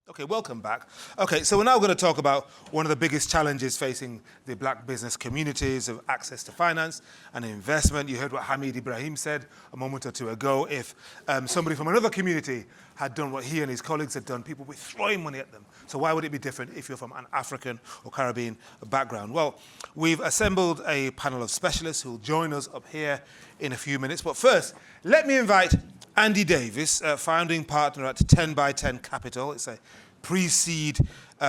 Okay, welcome back. Okay, so we're now going to talk about one of the biggest challenges facing the black business communities of access to finance and investment. You heard what Hamid Ibrahim said a moment or two ago. If somebody from another community had done what he and his colleagues had done, people would be throwing money at them. So why would it be different if you're from an African or Caribbean background? Well, we've assembled a panel of specialists who will join us up here in a few minutes. But first, let me invite Andy Davis, founding partner at 10 by 10 Capital. It's a pre-seed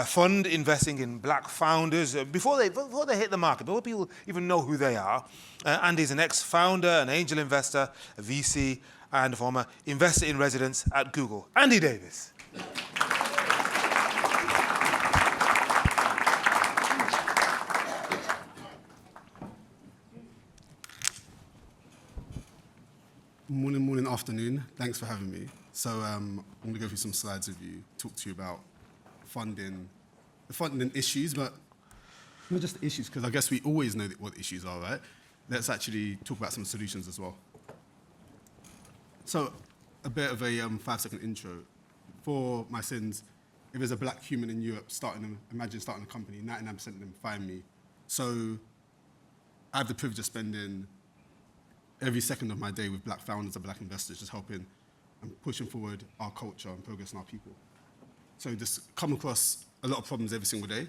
fund investing in black founders before they hit the market, before people even know who they are. Andy's an ex-founder, an angel investor, a VC, and a former investor in residence at Google. Andy Davis. Morning, afternoon. Thanks for having me. So I'm going to go through some slides with you, talk to you about the funding issues, but not just the issues, because I guess we always know what the issues are, right? Let's actually talk about some solutions as well. So a bit of a 5-second intro. For my sins, if there's a black human in Europe imagine starting a company, 99% of them find me. So I have the privilege of spending every second of my day with black founders and black investors, just helping and pushing forward our culture and progressing our people. So just come across a lot of problems every single day,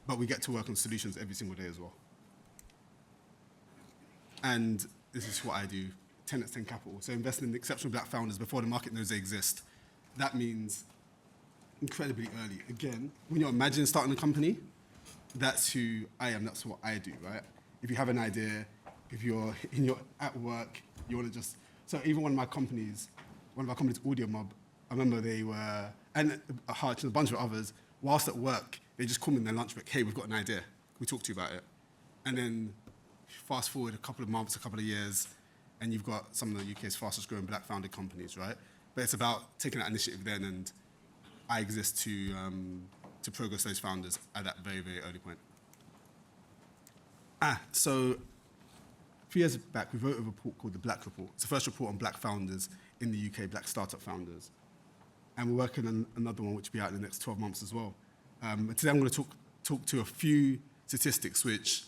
but we get to work on solutions every single day as well. And this is what I do, 10x10 Capital. So investing in exceptional black founders before the market knows they exist. That means incredibly early. Again, when you're imagining starting a company, that's who I am, that's what I do, right? If you have an idea, if you're at work, you want to just, so even one of our companies, Audio Mob, I remember they were, and Hutch and a bunch of others, whilst at work, they just call me in their lunch break, hey, we've got an idea, we talk to you about it. And then fast forward a couple of months, a couple of years, and you've got some of the UK's fastest growing black founded companies, right? But it's about taking that initiative then, and I exist to progress those founders at that very, very early point. So 3 years back, we wrote a report called the Black Report. It's the first report on black founders in the UK, black startup founders. And we're working on another one which will be out in the next 12 months as well. Today I'm going to talk to a few statistics which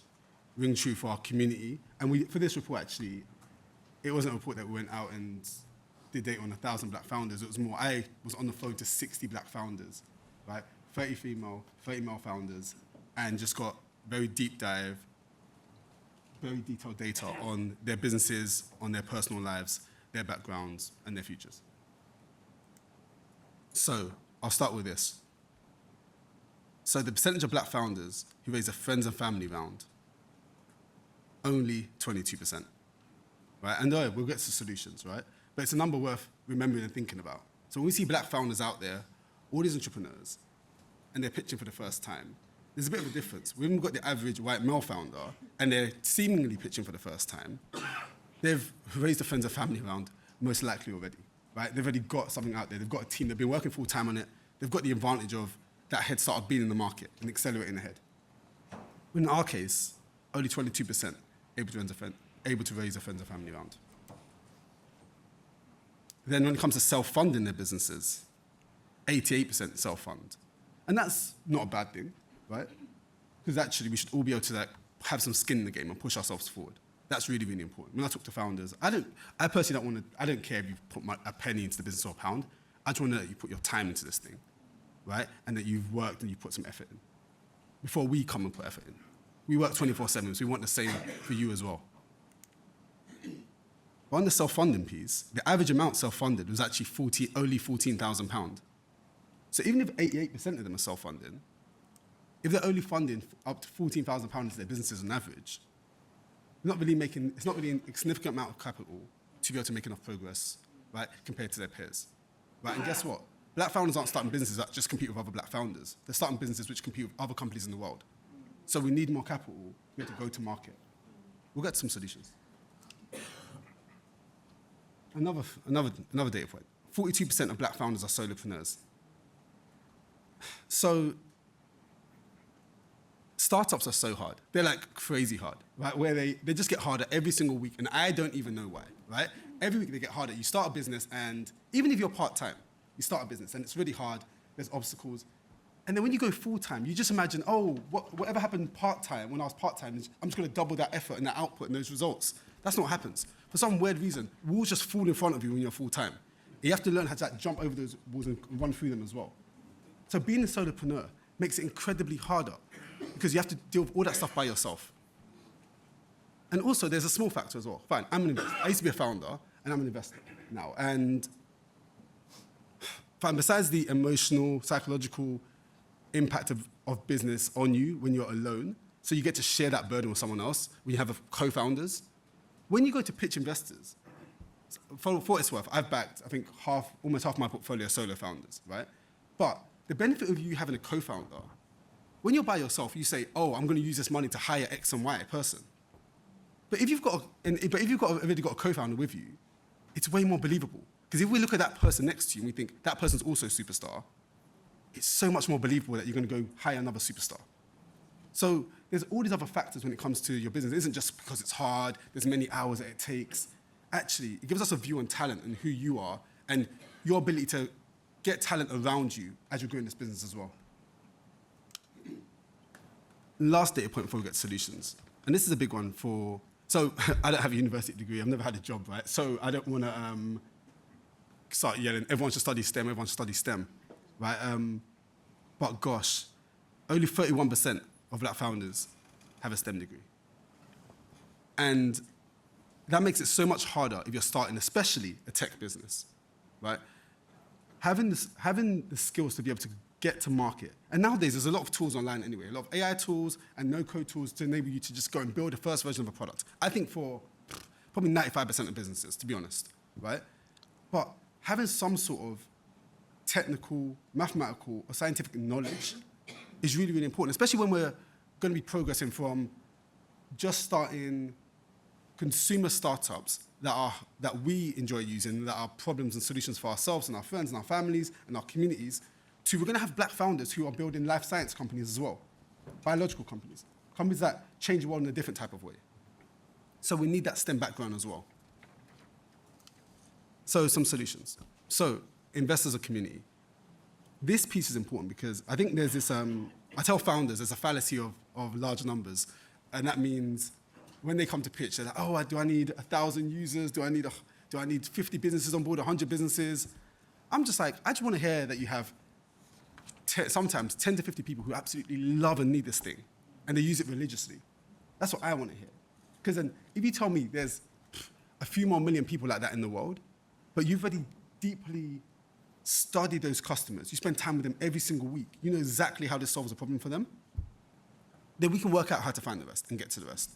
ring true for our community. And for this report, actually, it wasn't a report that we went out and did data on 1,000 black founders. It was more, I was on the phone to 60 black founders, right? 30 female, 30 male founders, and just got very deep dive, very detailed data on their businesses, on their personal lives, their backgrounds, and their futures. So I'll start with this. So the percentage of black founders who raise a friends and family round, only 22%, right? And we'll get to solutions, right? But it's a number worth remembering and thinking about. So when we see black founders out there, all these entrepreneurs, and they're pitching for the first time, there's a bit of a difference. We've got the average white male founder, and they're seemingly pitching for the first time. They've raised a friends and family round, most likely already, right? They've already got something out there. They've got a team. They've been working full time on it. They've got the advantage of that head start of being in the market and accelerating ahead. In our case, only 22% able to raise a friends and family round. Then when it comes to self-funding their businesses, 88% self-fund. And that's not a bad thing, right? Because actually we should all be able to have some skin in the game and push ourselves forward. That's really, really important. When I talk to founders, I personally don't care if you put a penny into the business or a pound. I just want to know that you put your time into this thing, right? And that you've worked and you put some effort in. Before we come and put effort in. We work 24/7, so we want the same for you as well. But on the self-funding piece, the average amount self-funded was actually only £14,000. So even if 88% of them are self-funding, if they're only funding up to £14,000 into their businesses on average, it's not really a significant amount of capital to be able to make enough progress, right, compared to their peers. Right, and guess what? Black founders aren't starting businesses that just compete with other black founders. They're starting businesses which compete with other companies in the world. So we need more capital. We have to go to market. We'll get some solutions. Another data point. 42% of black founders are solopreneurs. So startups are so hard. They're like crazy hard, right? Where they just get harder every single week, and I don't even know why, right? Every week they get harder. You start a business, and even if you're part-time, you start a business, and it's really hard, there's obstacles. And then when you go full-time, you just imagine, oh, whatever happened part-time, when I was part-time, I'm just going to double that effort and that output and those results. That's not what happens. For some weird reason, walls just fall in front of you when you're full-time. You have to learn how to jump over those walls and run through them as well. So being a solopreneur makes it incredibly harder because you have to deal with all that stuff by yourself. And also, there's a small factor as well. Fine, I'm an investor. I used to be a founder, and I'm an investor now. And fine, besides the emotional, psychological impact of business on you when you're alone, so you get to share that burden with someone else, when you have co-founders. When you go to pitch investors, for what it's worth, I've backed, I think, almost half my portfolio solo founders, right? But the benefit of you having a co-founder, when you're by yourself, you say, oh, I'm going to use this money to hire X and Y person. But if you've already got a co-founder with you, it's way more believable. Because if we look at that person next to you and we think that person's also a superstar, it's so much more believable that you're going to go hire another superstar. So there's all these other factors when it comes to your business. It isn't just because it's hard, there's many hours that it takes. Actually, it gives us a view on talent and who you are and your ability to get talent around you as you're growing this business as well. Last data point before we get to solutions. And this is a big one for... So I don't have a university degree. I've never had a job, right? So I don't want to start yelling, everyone should study STEM, everyone should study STEM, right? But gosh, only 31% of black founders have a STEM degree. And that makes it so much harder if you're starting, especially a tech business, right? Having the skills to be able to get to market. And nowadays, there's a lot of tools online anyway, a lot of AI tools and no-code tools to enable you to just go and build the first version of a product. I think for probably 95% of businesses, to be honest, right? But having some sort of technical, mathematical, or scientific knowledge is really, really important, especially when we're going to be progressing from just starting consumer startups that we enjoy using, that are problems and solutions for ourselves and our friends and our families and our communities, to we're going to have black founders who are building life science companies as well, biological companies, companies that change the world in a different type of way. So we need that STEM background as well. So some solutions. So investors or community. This piece is important because I think there's this, I tell founders there's a fallacy of large numbers. And that means when they come to pitch, they're like, oh, do I need 1,000 users? Do I need 50 businesses on board, 100 businesses? I'm just like, I just want to hear that you have sometimes 10 to 50 people who absolutely love and need this thing, and they use it religiously. That's what I want to hear. Because then if you tell me there's a few more million people like that in the world, but you've already deeply studied those customers, you spend time with them every single week, you know exactly how this solves a problem for them, then we can work out how to find the rest and get to the rest.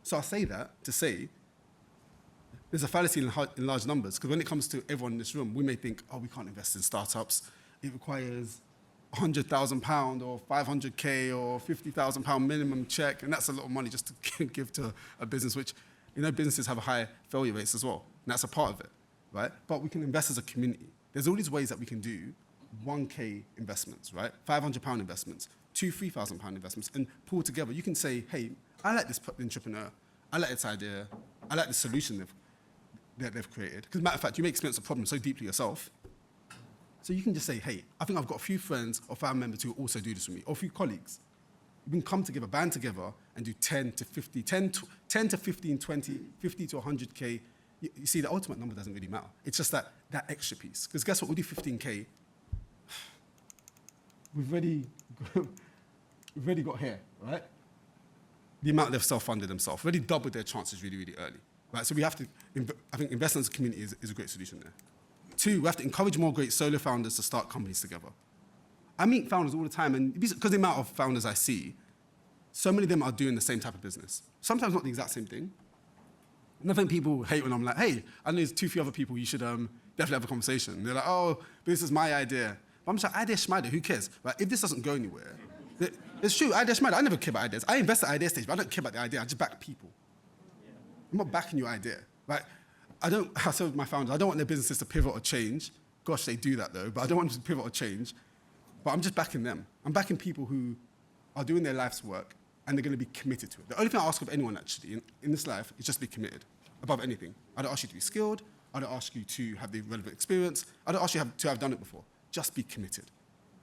So I say that to say there's a fallacy in large numbers, because when it comes to everyone in this room, we may think, oh, we can't invest in startups. It requires £100,000 or 500K or £50,000 minimum check, and that's a lot of money just to give to a business, which, you know, businesses have a high failure rates as well, and that's a part of it, right? But we can invest as a community. There's all these ways that we can do 1K investments, right? £500 investments, £2,000-3,000 investments, and pull together. You can say, hey, I like this entrepreneur, I like this idea, I like the solution that they've created. Because matter of fact, you may experience a problem so deeply yourself, so you can just say, hey, I think I've got a few friends or family members who also do this with me, or a few colleagues. We can come together, band together, and do 10 to 15, 20, 50 to 100K. You see, the ultimate number doesn't really matter. It's just that extra piece. Because guess what? We do 15K. We've already got here, right? The amount they've self-funded themselves, already doubled their chances really, really early, right? So we have to, I think investing as a community is a great solution there. 2, we have to encourage more great solo founders to start companies together. I meet founders all the time, and because the amount of founders I see, so many of them are doing the same type of business. Sometimes not the exact same thing. And I think people hate when I'm like, hey, I know there's 2-3 other people, you should definitely have a conversation. And they're like, oh, but this is my idea. But I'm just like, idea schmeider, who cares? Right? If this doesn't go anywhere, it's true, idea schmeider, I never care about ideas. I invest at idea stage, but I don't care about the idea, I just back people. I'm not backing your idea, right? I tell my founders, I don't want their businesses to pivot or change. Gosh, they do that though, but I don't want them to pivot or change. But I'm just backing them. I'm backing people who are doing their life's work and they're going to be committed to it. The only thing I ask of anyone actually in this life is just be committed above anything. I don't ask you to be skilled. I don't ask you to have the relevant experience. I don't ask you to have done it before. Just be committed.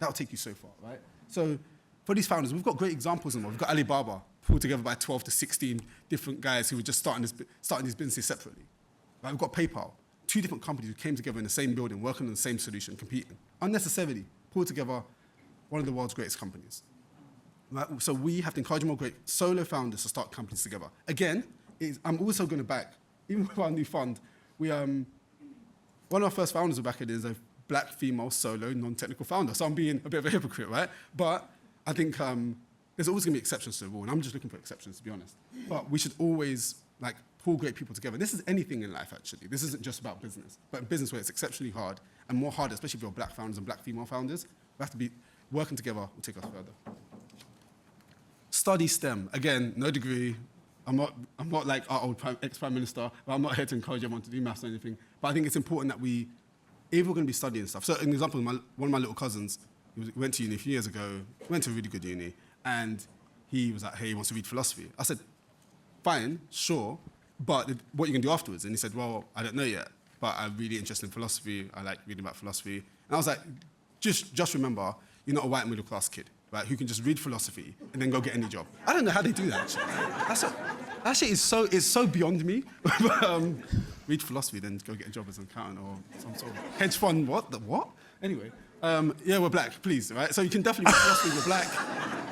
That'll take you so far, right? So for these founders, we've got great examples in them. We've got Alibaba, pulled together by 12 to 16 different guys who were just starting these businesses separately. Right? We've got PayPal, 2 different companies who came together in the same building, working on the same solution, competing. Unnecessarily, pulled together one of the world's greatest companies. Right? So we have to encourage more great solo founders to start companies together. Again, I'm also going to back, even with our new fund, one of our first founders we're backing is a black female solo non-technical founder. So I'm being a bit of a hypocrite, right? But I think there's always going to be exceptions to the rule, and I'm just looking for exceptions, to be honest. But we should always pull great people together. This is anything in life, actually. This isn't just about business. But in business where it's exceptionally hard, and more harder, especially if you're black founders and black female founders, we have to be working together will take us further. Study STEM. Again, no degree. I'm not like our old ex-prime minister, but I'm not here to encourage everyone to do maths or anything. But I think it's important that if we're going to be studying stuff. So, an example, one of my little cousins, he went to uni a few years ago, went to a really good uni, and he was like, hey, he wants to read philosophy. I said, fine, sure, but what are you going to do afterwards? And he said, well, I don't know yet, but I'm really interested in philosophy. I like reading about philosophy. And I was like, just remember, you're not a white middle-class kid, right, who can just read philosophy and then go get any job. I don't know how they do that, actually. That shit is so beyond me. Read philosophy, then go get a job as an accountant or some sort of hedge fund. What? Anyway, yeah, we're black, please, right? So you can definitely read philosophy if you're black.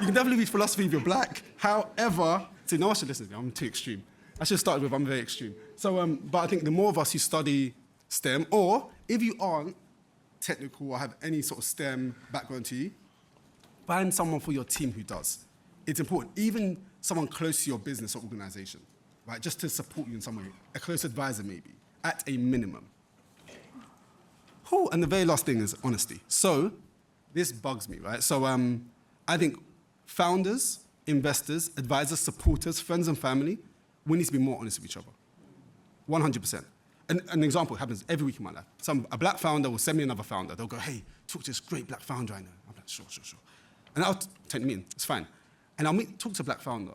You can definitely read philosophy if you're black. However, see, no one should listen to me. I'm too extreme. I should have started with I'm very extreme. So, but I think the more of us who study STEM, or if you aren't technical or have any sort of STEM background to you, find someone for your team who does. It's important, even someone close to your business or organization, right? Just to support you in some way. A close advisor, maybe, at a minimum. And the very last thing is honesty. So this bugs me, right? So I think founders, investors, advisors, supporters, friends and family, we need to be more honest with each other. 100%. An example happens every week in my life. A black founder will send me another founder. They'll go, hey, talk to this great black founder I know. I'm like, sure. And I'll take them in, it's fine. And I'll talk to a black founder,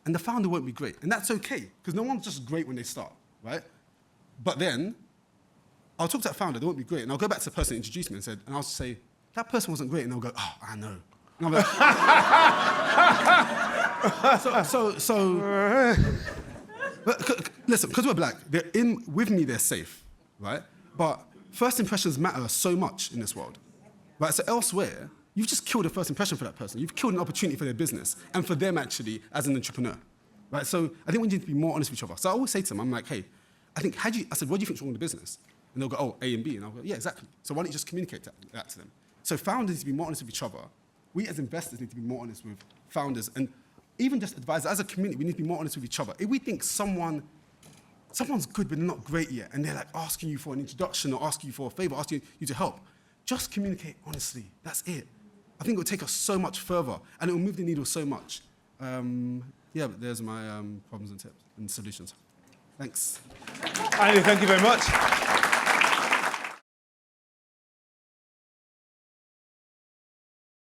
and the founder won't be great. And that's okay, because no one's just great when they start, right? But then, I'll talk to that founder, they won't be great, and I'll go back to the person who introduced me and I'll say, that person wasn't great, and they'll go, oh, I know. And I'm like, but listen, because we're black, with me, they're safe, right? But first impressions matter so much in this world, right? So elsewhere, you've just killed a first impression for that person. You've killed an opportunity for their business and for them actually as an entrepreneur, right? So I think we need to be more honest with each other. So I always say to them, I'm like, hey, I said, what do you think's wrong with the business? And they'll go, oh, A and B. And I'll go, yeah, exactly. So why don't you just communicate that to them? So founders need to be more honest with each other. We as investors need to be more honest with founders. And even just advisors, as a community, we need to be more honest with each other. If we think someone's good but not great yet, and they're like asking you for an introduction or asking you for a favor, asking you to help, just communicate honestly. That's it. I think it will take us so much further, and it will move the needle so much. Yeah, but there's my problems and tips and solutions. Thanks. Andy, thank you very much.